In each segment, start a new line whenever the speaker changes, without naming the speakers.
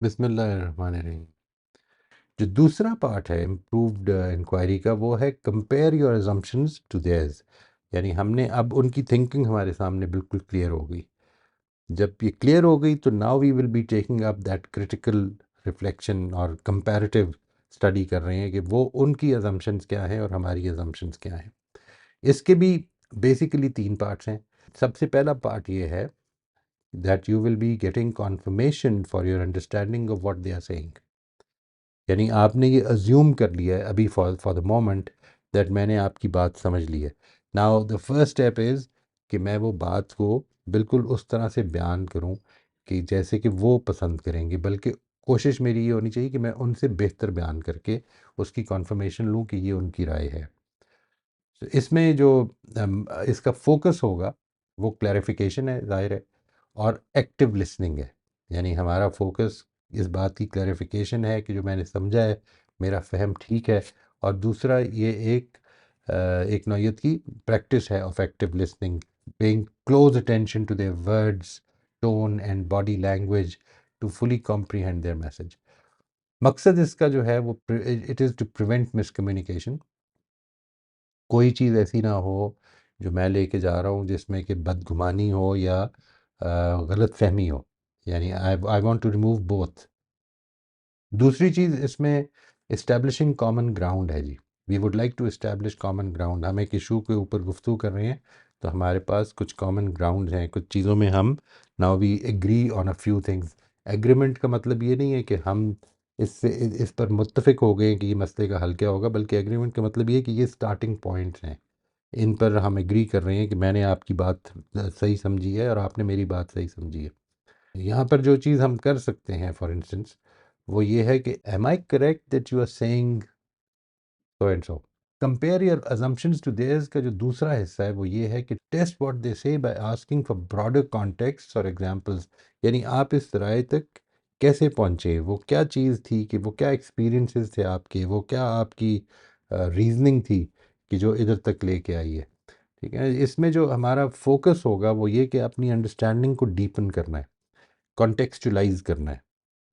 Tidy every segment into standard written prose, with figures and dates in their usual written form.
بسم اللہ الرحمن الرحیم۔ جو دوسرا پارٹ ہے امپرووڈ انکوائری کا، وہ ہے compare your assumptions to theirs, یعنی ہم نے اب ان کی تھنکنگ ہمارے سامنے بالکل کلیئر ہو گئی۔ جب یہ کلیئر ہو گئی تو now we will be taking up that critical reflection اور کمپیریٹیو اسٹڈی کر رہے ہیں کہ وہ ان کی assumptions کیا ہیں اور ہماری assumptions کیا ہیں۔ اس کے بھی بیسیکلی تین پارٹس ہیں۔ سب سے پہلا پارٹ یہ ہے that you will be getting confirmation for your understanding of what they are saying. یعنی آپ نے یہ ازیوم کر لیا ہے ابھی فار دا مومنٹ دیٹ میں نے آپ کی بات سمجھ لی ہے۔ Now the first step is کہ میں وہ بات کو بالکل اس طرح سے بیان کروں کہ جیسے کہ وہ پسند کریں گے، بلکہ کوشش میری یہ ہونی چاہیے کہ میں ان سے بہتر بیان کر کے اس کی کنفرمیشن لوں کہ یہ ان کی رائے ہے۔ تو اس میں جو اس کا فوکس ہوگا وہ کلیریفیکیشن ہے، ظاہر ہے، اور ایکٹیو لسننگ ہے۔ یعنی ہمارا فوکس اس بات کی کلیریفیکیشن ہے کہ جو میں نے سمجھا ہے میرا فہم ٹھیک ہے، اور دوسرا یہ ایک نوعیت کی پریکٹس ہے of active listening, paying close attention to their words, tone and body language to fully comprehend their message. مقصد اس کا جو ہے وہ it is to prevent miscommunication. کوئی چیز ایسی نہ ہو جو میں لے کے جا رہا ہوں جس میں کہ بدگمانی ہو یا غلط فہمی ہو، یعنی I want to remove both. دوسری چیز اس میں اسٹیبلشنگ کامن گراؤنڈ ہے جی، we would like to establish common ground. ہم ایک ایشو کے اوپر گفتگو کر رہے ہیں تو ہمارے پاس کچھ کامن گراؤنڈ ہیں، کچھ چیزوں میں ہم now we agree on a few things. Agreement کا مطلب یہ نہیں ہے کہ ہم اس پر متفق ہو گئے کہ یہ مسئلے کا حل کیا ہوگا، بلکہ ایگریمنٹ کا مطلب یہ ہے کہ یہ اسٹارٹنگ پوائنٹس ہیں، ان پر ہم ایگری کر رہے ہیں کہ میں نے آپ کی بات صحیح سمجھی ہے اور آپ نے میری بات صحیح سمجھی ہے۔ یہاں پر جو چیز ہم کر سکتے ہیں فار انسٹنس وہ یہ ہے کہ am I correct that you are saying so and so. Compare your assumptions to theirs کا جو دوسرا حصہ ہے وہ یہ ہے کہ ٹیسٹ واٹ دے سے by asking for broader context اور ایگزامپلس، یعنی آپ اس رائے تک کیسے پہنچے، وہ کیا چیز تھی، کہ وہ کیا ایکسپیرینسز تھے آپ کے، وہ کیا آپ کی ریزننگ تھی کہ جو ادھر تک لے کے آئی ہے۔ ٹھیک ہے، اس میں جو ہمارا فوکس ہوگا وہ یہ کہ اپنی انڈرسٹینڈنگ کو ڈیپن کرنا ہے، کانٹیکسچولائز کرنا ہے،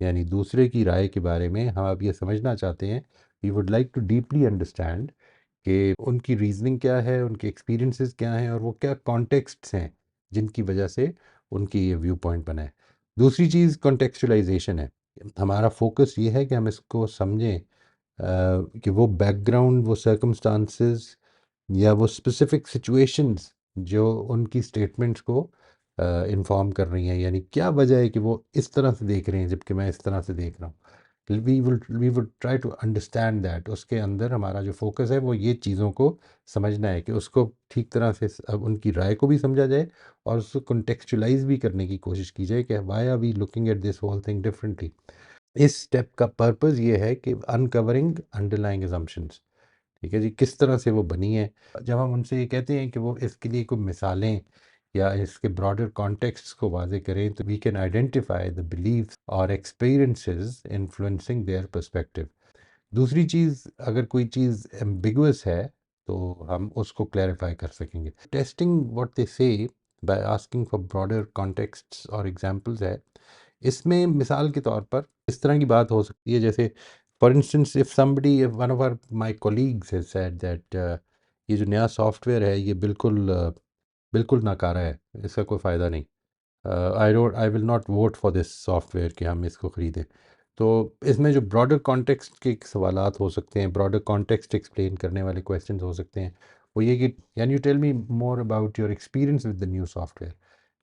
یعنی دوسرے کی رائے کے بارے میں ہم اب یہ سمجھنا چاہتے ہیں، we would like to deeply understand کہ ان کی ریزننگ کیا ہے، ان کے ایکسپیرینسز کیا ہیں، اور وہ کیا کانٹیکسٹس ہیں جن کی وجہ سے ان کی یہ ویو پوائنٹ بنا ہے۔ دوسری چیز کانٹیکسچولائزیشن ہے۔ ہمارا فوکس یہ ہے کہ ہم اس کو سمجھیں کہ وہ بیک گراؤنڈ، وہ سرکمسٹانسز یا وہ اسپیسیفک سچویشنز جو ان کی اسٹیٹمنٹس کو انفارم کر رہی ہیں، یعنی کیا وجہ ہے کہ وہ اس طرح سے دیکھ رہے ہیں جبکہ میں اس طرح سے دیکھ رہا ہوں۔ We would try to understand that. اس کے اندر ہمارا جو فوکس ہے وہ یہ چیزوں کو سمجھنا ہے کہ اس کو ٹھیک طرح سے ان کی رائے کو بھی سمجھا جائے اور اس کو کنٹیکسچولائز بھی کرنے کی کوشش کی جائے کہ why are we looking at this whole thing differently. اس اسٹیپ کا پرپز یہ ہے کہ انکورنگ انڈرلائنگ assumptions، ٹھیک ہے جی، کس طرح سے وہ بنی ہے۔ جب ہم ان سے یہ کہتے ہیں کہ وہ اس کے لیے کوئی مثالیں یا اس کے براڈر کانٹیکسٹ کو واضح کریں تو we can identify the beliefs اور ایکسپیرینسز انفلوئنسنگ دیئر پرسپیکٹیو۔ دوسری چیز، اگر کوئی چیز ایمبیگوس ہے تو ہم اس کو کلیریفائی کر سکیں گے۔ ٹیسٹنگ واٹ دے سے by asking for broader context اور ایگزامپلز ہے، اس میں مثال کے طور پر اس طرح کی بات ہو سکتی ہے جیسے for instance if somebody if one of my colleagues has said that یہ جو نیا سافٹ ویئر ہے یہ بالکل ناکارہ ہے، اس کا کوئی فائدہ نہیں، I will not vote for this software کہ ہم اس کو خریدیں۔ تو اس میں جو براڈر کانٹیکسٹ کے سوالات ہو سکتے ہیں، براڈر کانٹیکسٹ ایکسپلین کرنے والے کویسچنز ہو سکتے ہیں، وہ یہ کہ can you tell me more about your experience with the new soft where,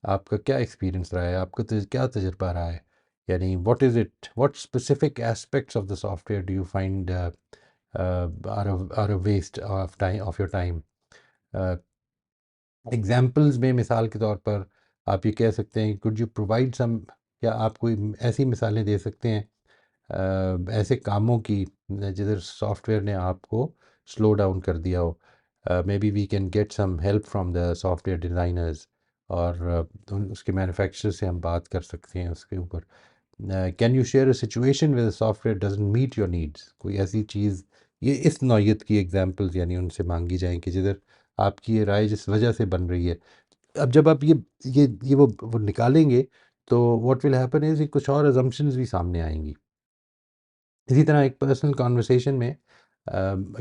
آپ کا کیا ایکسپیرینس رہا ہے، آپ کا کیا تجربہ رہا ہے، یعنی what is it, what specific aspects of the software do you find are a waste of your time. Examples میں مثال کے طور پر آپ یہ کہہ سکتے ہیں could you provide some، کیا آپ کوئی ایسی مثالیں دے سکتے ہیں ایسے کاموں کی جدھر سافٹ ویئر نے آپ کو سلو ڈاؤن کر دیا ہو، maybe we can get some help from the software designers, اور اس کے مینوفیکچرر سے ہم بات کر سکتے ہیں اس کے اوپر۔ Can you share a situation with software doesn't meet your needs, کوئی ایسی چیز، یہ اس نوعیت کی ایگزامپلز یعنی ان سے مانگی جائیں کہ جدھر آپ کی یہ رائے جس وجہ سے بن رہی ہے۔ اب جب آپ یہ وہ نکالیں گے تو واٹ ول ہیپن از کچھ اور ازمپشنز بھی سامنے آئیں گی. اسی طرح ایک پرسنل کانورسیشن میں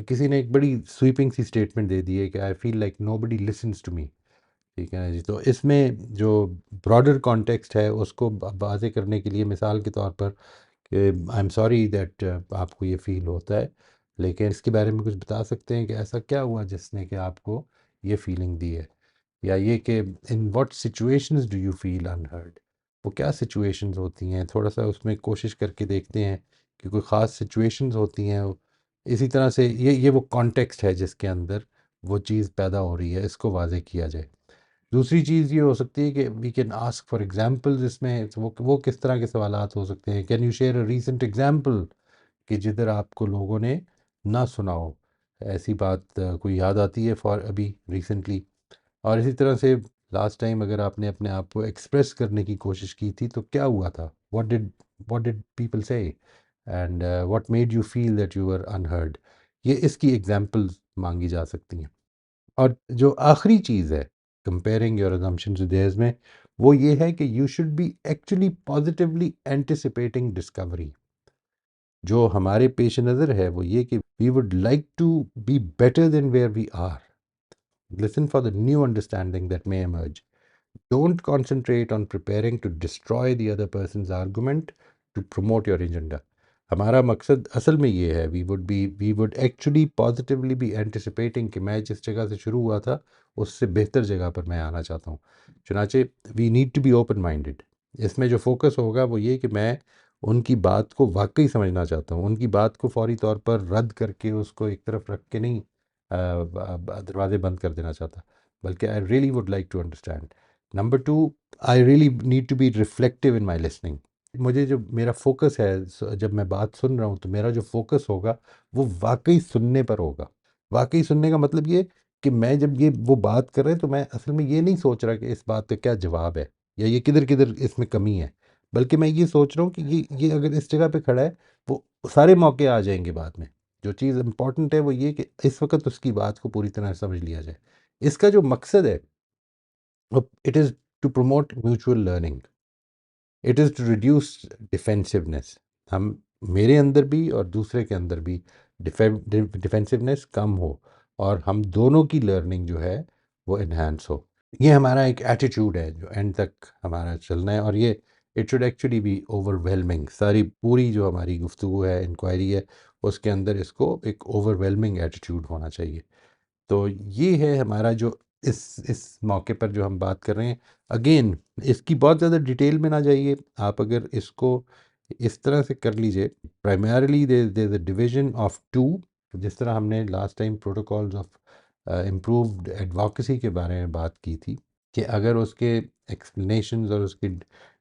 کسی نے ایک بڑی سویپنگ سی اسٹیٹمنٹ دے دی ہے کہ I feel like nobody listens to me. ٹھیک ہے نا جی. تو اس میں جو براڈر کانٹیکسٹ ہے اس کو واضح کرنے کے لیے مثال کے طور پر کہ آئی ایم سوری دیٹ آپ کو یہ فیل ہوتا ہے، لیکن اس کے بارے میں کچھ بتا سکتے ہیں کہ ایسا کیا ہوا جس نے کہ آپ کو یہ فیلنگ دی ہے، یا یہ کہ in what situations do you feel unheard. وہ کیا سچویشنز ہوتی ہیں، تھوڑا سا اس میں کوشش کر کے دیکھتے ہیں کہ کوئی خاص سچویشنز ہوتی ہیں. اسی طرح سے یہ وہ کانٹیکسٹ ہے جس کے اندر وہ چیز پیدا ہو رہی ہے، اس کو واضح کیا جائے. دوسری چیز یہ ہو سکتی ہے کہ we can ask for examples. اس میں وہ کس طرح کے سوالات ہو سکتے ہیں، can you share a recent example کہ جدھر آپ کو لوگوں نے نہ سنا ہو، ایسی بات کوئی یاد آتی ہے فار ابھی ریسنٹلی. اور اسی طرح سے لاسٹ ٹائم اگر آپ نے اپنے آپ کو ایکسپریس کرنے کی کوشش کی تھی تو کیا ہوا تھا، what did people say and what made you feel that you are unheard. یہ اس کی ایگزامپلز مانگی جا سکتی ہیں. اور جو آخری چیز ہے comparing your assumptions with theirs میں، وہ یہ ہے کہ you should be actually positively anticipating discovery. جو ہمارے پیش نظر ہے وہ یہ کہ we would like to be better than where we are. Listen for the new understanding that may emerge. Don't concentrate on preparing to destroy the other person's argument to promote your agenda. ہمارا مقصد اصل میں یہ ہے we would actually positively be anticipating کہ میں جس جگہ سے شروع ہوا تھا اس سے بہتر جگہ پر میں آنا چاہتا ہوں. چنانچہ we need to be open minded. اس میں جو فوکس ہوگا وہ یہ کہ میں ان کی بات کو واقعی سمجھنا چاہتا ہوں، ان کی بات کو فوری طور پر رد کر کے اس کو ایک طرف رکھ کے نہیں دروازے بند کر دینا چاہتا، بلکہ I really would like to understand. Number two, I really need to be reflective in my listening. مجھے جو میرا فوکس ہے جب میں بات سن رہا ہوں تو میرا جو فوکس ہوگا وہ واقعی سننے پر ہوگا. واقعی سننے کا مطلب یہ کہ میں جب یہ وہ بات کر رہے ہیں تو میں اصل میں یہ نہیں سوچ رہا کہ اس بات کا کیا جواب ہے یا یہ کدھر کدھر اس میں کمی ہے، بلکہ میں یہ سوچ رہا ہوں کہ یہ اگر اس جگہ پہ کھڑا ہے وہ سارے موقع آ جائیں گے بعد میں. جو چیز امپورٹنٹ ہے وہ یہ کہ اس وقت اس کی بات کو پوری طرح سمجھ لیا جائے. اس کا جو مقصد ہے it is to promote mutual learning. It is to reduce defensiveness. ہم میرے اندر بھی اور دوسرے کے اندر بھی ڈیفینسونیس کم ہو اور ہم دونوں کی لرننگ جو ہے وہ انہینس ہو. یہ ہمارا ایک ایٹیٹیوڈ ہے جو اینڈ تک ہمارا چلنا ہے، اور یہ it should actually be overwhelming. ساری پوری جو ہماری گفتگو ہے، انکوائری ہے، اس کے اندر اس کو ایک اوور ویلمنگ ایٹیٹیوڈ ہونا چاہیے. تو یہ ہے ہمارا جو اس موقع پر جو ہم بات کر رہے ہیں. اگین اس کی بہت زیادہ ڈیٹیل میں نہ جائیے آپ، اگر اس کو اس طرح سے کر لیجئے. Primarily there a division of two, جس طرح ہم نے last time protocols of improved advocacy کے بارے میں بات کی تھی کہ اگر اس کے ایکسپلینیشنز اور اس کی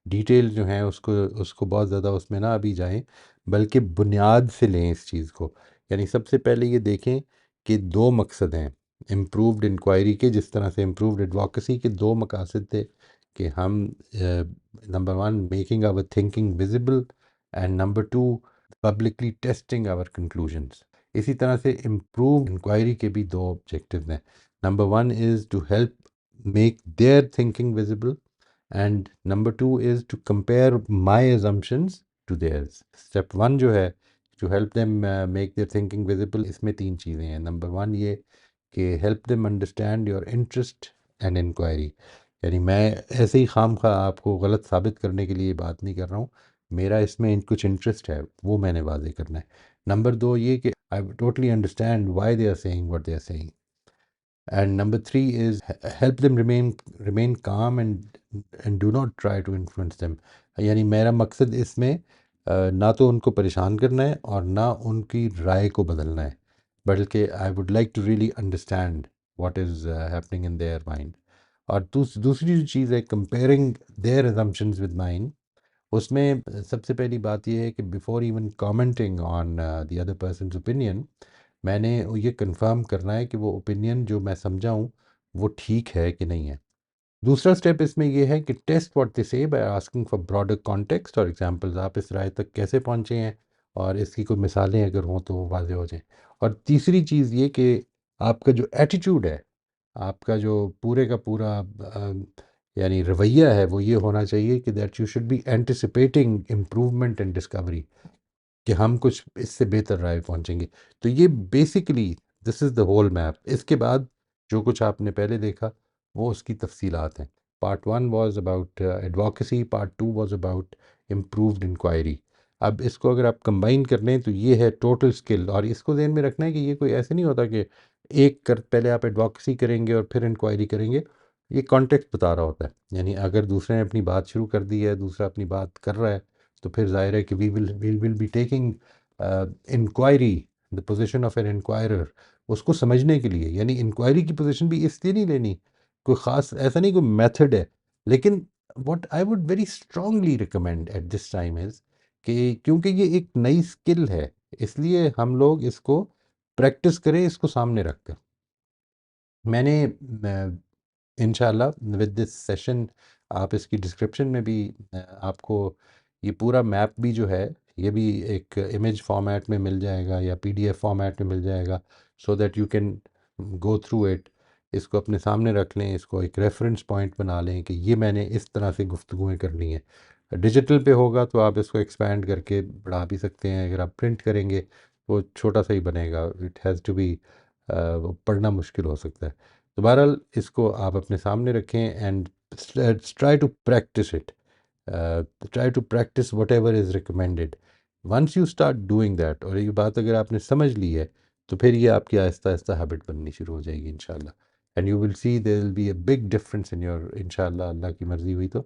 ڈیٹیل جو ہیں اس کو بہت زیادہ اس میں نہ ابھی جائیں، بلکہ بنیاد سے لیں اس چیز کو. یعنی سب سے پہلے یہ دیکھیں کہ دو مقصد ہیں امپرووڈ انکوائری کے، جس طرح سے امپرووڈ ایڈوکیسی کے دو مقاصد تھے کہ ہم number one making our thinking visible and number two publicly testing our conclusions. اسی طرح سے امپرووڈ انکوائری کے بھی دو آبجیکٹیو ہیں. Number one is to help make their thinking visible and number two is to compare my assumptions to theirs. Step one جو ہے to help them make their thinking visible, اس میں تین چیزیں ہیں. نمبر ون یہ کہ help them understand your interest and inquiry. یعنی میں ایسے ہی خام خواہ آپ کو غلط ثابت کرنے کے لیے بات نہیں کر رہا ہوں، میرا اس میں کچھ انٹرسٹ ہے وہ میں نے واضح کرنا ہے. نمبر دو یہ کہ I totally understand why they are saying what they are saying. And number three is help them remain calm and do not try to influence them. یعنی میرا مقصد اس میں نہ تو ان کو پریشان کرنا ہے اور نہ ان کی رائے کو بدلنا ہے، بلکہ I would like to really understand what is happening in their mind. اور دوسری جو چیز ہے comparing their assumptions with mine، اس میں سب سے پہلی بات یہ ہے کہ before even commenting on the other person's opinion، میں نے یہ کنفرم کرنا ہے کہ وہ اوپینین جو میں سمجھا ہوں وہ ٹھیک ہے کہ نہیں ہے. دوسرا اسٹیپ اس میں یہ ہے کہ ٹیسٹ واٹ دے سے by asking for broader context اور ایگزامپلز. آپ اس رائے تک کیسے پہنچے ہیں اور اس کی کوئی مثالیں اگر ہوں تو وہ واضح ہو جائیں. اور تیسری چیز یہ کہ آپ کا جو ایٹیٹیوڈ ہے، آپ کا جو پورے کا پورا یعنی رویہ ہے وہ یہ ہونا چاہیے کہ that you should be anticipating improvement and discovery, کہ ہم کچھ اس سے بہتر رائے پہنچیں گے. تو یہ basically this is the whole map. اس کے بعد جو کچھ آپ نے پہلے دیکھا وہ اس کی تفصیلات ہیں. Part 1 was about advocacy, part 2 was about improved inquiry. اب اس کو اگر آپ کمبائن کر لیں تو یہ ہے ٹوٹل اسکل. اور اس کو ذہن میں رکھنا ہے کہ یہ کوئی ایسے نہیں ہوتا کہ پہلے آپ ایڈوکیسی کریں گے اور پھر انکوائری کریں گے. یہ کانٹیکٹ بتا رہا ہوتا ہے. یعنی اگر دوسرے نے اپنی بات شروع کر دی ہے، دوسرا اپنی بات کر رہا ہے، تو پھر ظاہر ہے کہ we will be taking inquiry the position of an inquirer, اس کو سمجھنے کے لیے. یعنی انکوائری کی پوزیشن بھی اس لیے نہیں لینی کوئی خاص، ایسا نہیں کوئی میتھڈ ہے. لیکن what I would very strongly recommend at this time is کہ کیونکہ یہ ایک نئی اسکل ہے، اس لیے ہم لوگ اس کو پریکٹس کریں اس کو سامنے رکھ کر. میں نے انشاءاللہ ود دس سیشن، آپ اس کی ڈسکرپشن میں بھی آپ کو یہ پورا میپ بھی جو ہے یہ بھی ایک امیج فارمیٹ میں مل جائے گا یا PDF فارمیٹ میں مل جائے گا، so that you can go through it. اس کو اپنے سامنے رکھ لیں، اس کو ایک ریفرنس پوائنٹ بنا لیں کہ یہ میں نے اس طرح سے گفتگویں کرنی ہے. ڈیجیٹل پہ ہوگا تو آپ اس کو ایکسپینڈ کر کے بڑھا بھی سکتے ہیں. اگر آپ پرنٹ کریں گے وہ چھوٹا سا ہی بنے گا، اٹ ہیز ٹو بی، وہ پڑھنا مشکل ہو سکتا ہے. تو بہرحال اس کو آپ اپنے سامنے رکھیں and try to practice it, try to practice whatever is recommended. Once you start doing that, اور یہ بات اگر آپ نے سمجھ لی ہے تو پھر یہ آپ کی آہستہ آہستہ ہیبٹ بننی شروع ہو جائے گی انشاءاللہ. And you will see there will be a big difference in your, انشاءاللہ اللہ کی مرضی ہوئی تو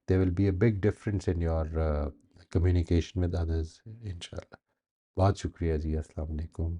there will be a big difference in your communication with others انشاءاللہ. بہت شکریہ جی، السلام علیکم.